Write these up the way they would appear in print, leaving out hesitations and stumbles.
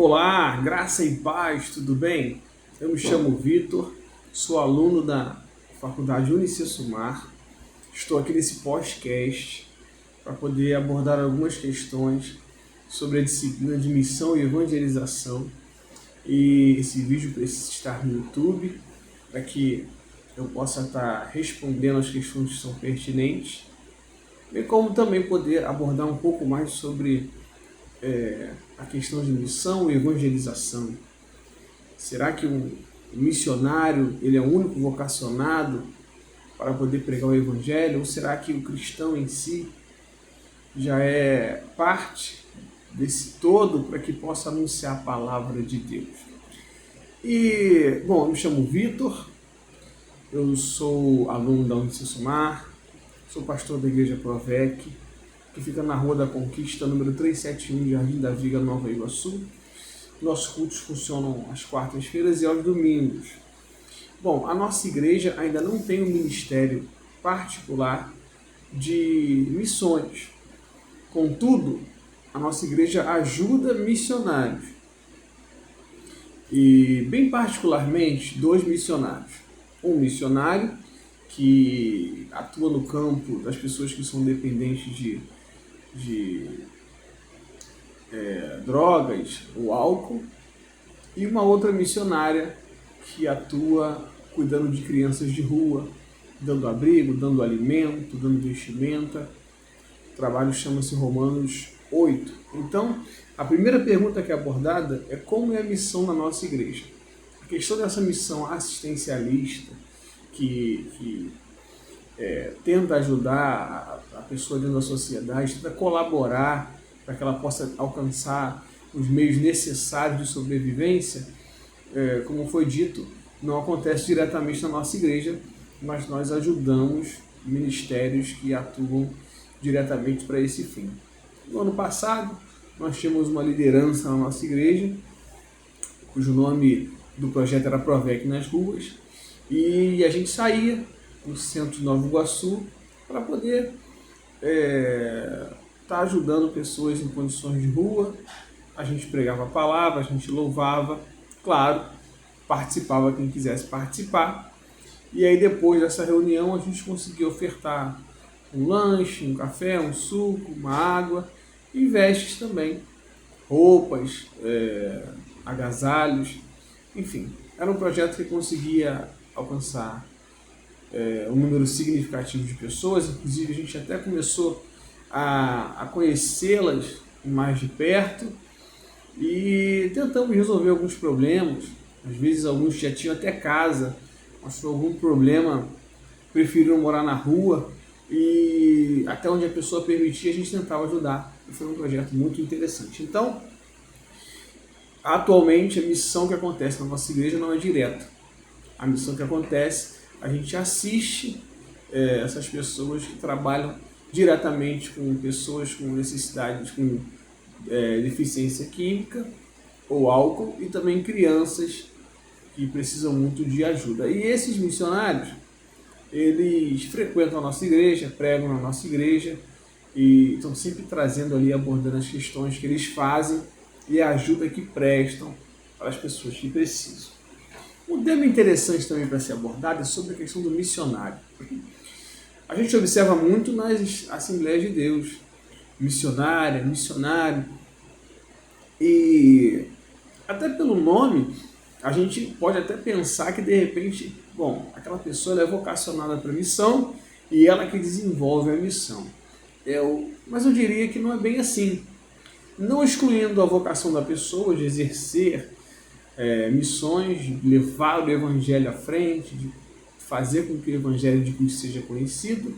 Olá, graça e paz, tudo bem? Eu me chamo Vitor, sou aluno da Faculdade Unicesumar. Estou aqui nesse podcast para poder abordar algumas questões sobre a disciplina de missão e evangelização. E esse vídeo precisa estar no YouTube para que eu possa estar respondendo as questões que são pertinentes, bem como também poder abordar um pouco mais sobre a questão de missão e evangelização. Será que um missionário ele é o único vocacionado para poder pregar o evangelho? Ou será que o cristão em si já é parte desse todo para que possa anunciar a palavra de Deus? E, bom, eu me chamo Vitor, eu sou aluno da Unicesumar, sou pastor da Igreja Provec, que fica na Rua da Conquista, número 371, Jardim da Viga, Nova Iguaçu. Nossos cultos funcionam às quartas-feiras e aos domingos. Bom, a nossa igreja ainda não tem um ministério particular de missões. Contudo, a nossa igreja ajuda missionários. E, bem particularmente, 2 missionários. Um missionário que atua no campo das pessoas que são dependentes de drogas ou álcool, e uma outra missionária que atua cuidando de crianças de rua, dando abrigo, dando alimento, dando vestimenta. O trabalho chama-se Romanos 8. Então, a primeira pergunta que é abordada é como é a missão na nossa igreja. A questão dessa missão assistencialista, que tenta ajudar a pessoa dentro da sociedade, tenta colaborar para que ela possa alcançar os meios necessários de sobrevivência, como foi dito, não acontece diretamente na nossa igreja, mas nós ajudamos ministérios que atuam diretamente para esse fim. No ano passado, nós tínhamos uma liderança na nossa igreja, cujo nome do projeto era Provec nas Ruas, e a gente saía no centro de Nova Iguaçu para poder estar ajudando pessoas em condições de rua. A gente pregava a palavra, a gente louvava, claro, participava quem quisesse participar. E aí depois dessa reunião a gente conseguia ofertar um lanche, um café, um suco, uma água e vestes também, roupas, agasalhos, enfim. Era um projeto que conseguia alcançar um número significativo de pessoas. Inclusive a gente até começou a conhecê-las mais de perto e tentamos resolver alguns problemas. Às vezes alguns já tinham até casa, mas por algum problema preferiram morar na rua, e até onde a pessoa permitia a gente tentava ajudar. E foi um projeto muito interessante. Então, atualmente a missão que acontece na nossa igreja não é direta. A missão que acontece, a gente assiste essas pessoas que trabalham diretamente com pessoas com necessidades, com deficiência química ou álcool, e também crianças que precisam muito de ajuda. E esses missionários, eles frequentam a nossa igreja, pregam na nossa igreja e estão sempre trazendo ali, abordando as questões que eles fazem e a ajuda que prestam para as pessoas que precisam. Um tema interessante também para ser abordado é sobre a questão do missionário. A gente observa muito nas Assembleias de Deus, missionária, missionário, e até pelo nome a gente pode até pensar que de repente, bom, aquela pessoa é vocacionada para a missão e ela que desenvolve a missão. Mas eu diria que não é bem assim. Não excluindo a vocação da pessoa de exercer missões, de levar o evangelho à frente, de fazer com que o evangelho de Cristo seja conhecido.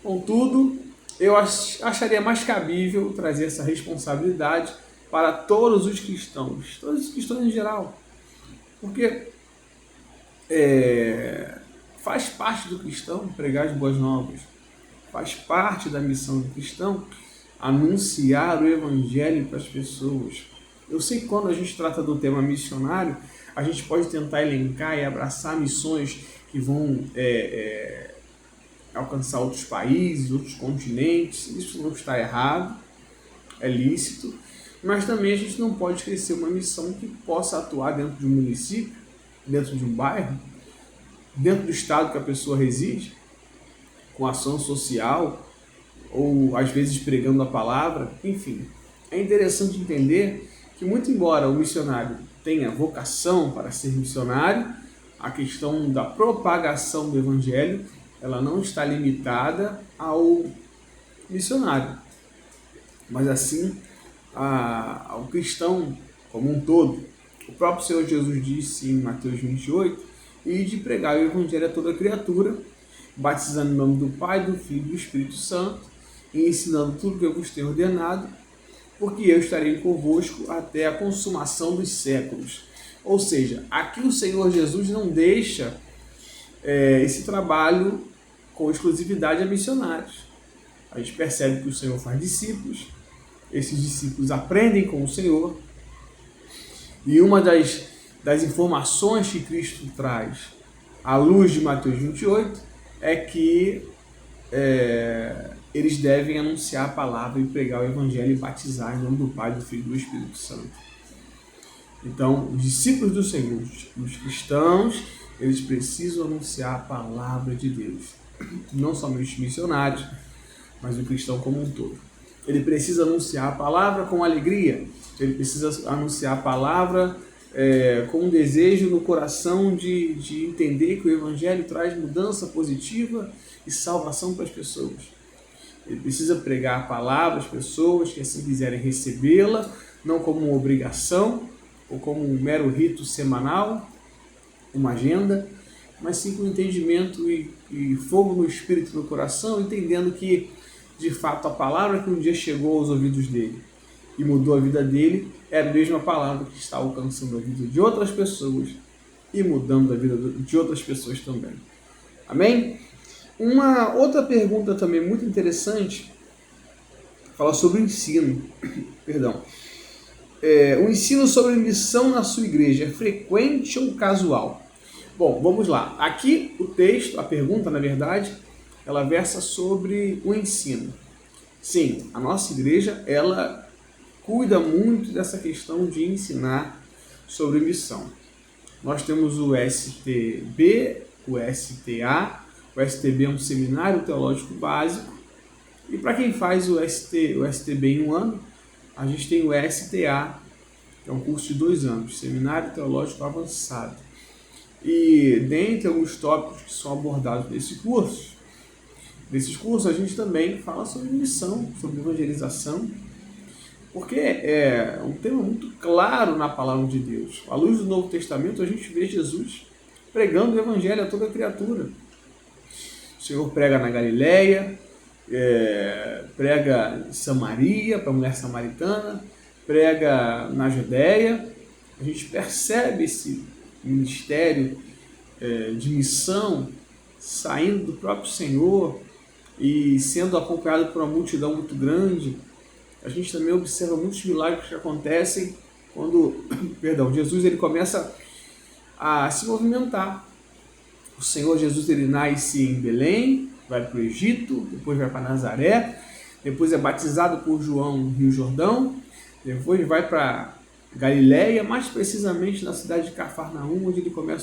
Contudo, eu acharia mais cabível trazer essa responsabilidade para todos os cristãos em geral, porque faz parte do cristão pregar as boas novas, faz parte da missão do cristão anunciar o evangelho para as pessoas. Eu sei que quando a gente trata do tema missionário, a gente pode tentar elencar e abraçar missões que vão alcançar outros países, outros continentes. Isso não está errado, é lícito, mas também a gente não pode esquecer uma missão que possa atuar dentro de um município, dentro de um bairro, dentro do estado que a pessoa reside, com ação social, ou às vezes pregando a palavra, enfim. É interessante entender que, muito embora o missionário tenha vocação para ser missionário, a questão da propagação do evangelho, ela não está limitada ao missionário, mas assim ao cristão como um todo. O próprio Senhor Jesus disse em Mateus 28, e de pregar o evangelho a toda criatura, batizando em nome do Pai, do Filho e do Espírito Santo, e ensinando tudo que eu vos tenho ordenado, porque eu estarei convosco até a consumação dos séculos. Ou seja, aqui o Senhor Jesus não deixa esse trabalho com exclusividade a missionários. A gente percebe que o Senhor faz discípulos, esses discípulos aprendem com o Senhor, e uma das informações que Cristo traz à luz de Mateus 28 é que eles devem anunciar a palavra e pregar o evangelho e batizar em nome do Pai, do Filho e do Espírito Santo. Então, os discípulos do Senhor, os cristãos, eles precisam anunciar a palavra de Deus. Não somente os missionários, mas o cristão como um todo. Ele precisa anunciar a palavra com alegria, ele precisa anunciar a palavra com um desejo no coração de entender que o evangelho traz mudança positiva e salvação para as pessoas. Ele precisa pregar a palavra às pessoas que assim quiserem recebê-la, não como uma obrigação ou como um mero rito semanal, uma agenda, mas sim com entendimento e fogo no espírito no coração, entendendo que, de fato, a palavra que um dia chegou aos ouvidos dele e mudou a vida dele é a mesma palavra que está alcançando a vida de outras pessoas e mudando a vida de outras pessoas também. Amém? Uma outra pergunta também muito interessante fala sobre o ensino. Perdão. O ensino sobre missão na sua igreja é frequente ou casual? Bom, vamos lá. Aqui o texto, a pergunta, na verdade, ela versa sobre o ensino. Sim, a nossa igreja, ela cuida muito dessa questão de ensinar sobre missão. Nós temos o STB, o STA. O STB é um seminário teológico básico. E para quem faz o STB em um ano, a gente tem o STA, que é um curso de 2 anos, Seminário Teológico Avançado. E dentre alguns tópicos que são abordados nesses cursos a gente também fala sobre missão, sobre evangelização, porque é um tema muito claro na palavra de Deus. À luz do Novo Testamento, a gente vê Jesus pregando o evangelho a toda criatura. O Senhor prega na Galileia, prega em Samaria, para a mulher samaritana, prega na Judéia. A gente percebe esse ministério de missão saindo do próprio Senhor e sendo acompanhado por uma multidão muito grande. A gente também observa muitos milagres que acontecem quando Jesus ele começa a se movimentar. O Senhor Jesus ele nasce em Belém, vai para o Egito, depois vai para Nazaré, depois é batizado por João no Rio Jordão, depois vai para Galileia, mais precisamente na cidade de Cafarnaum, onde ele começa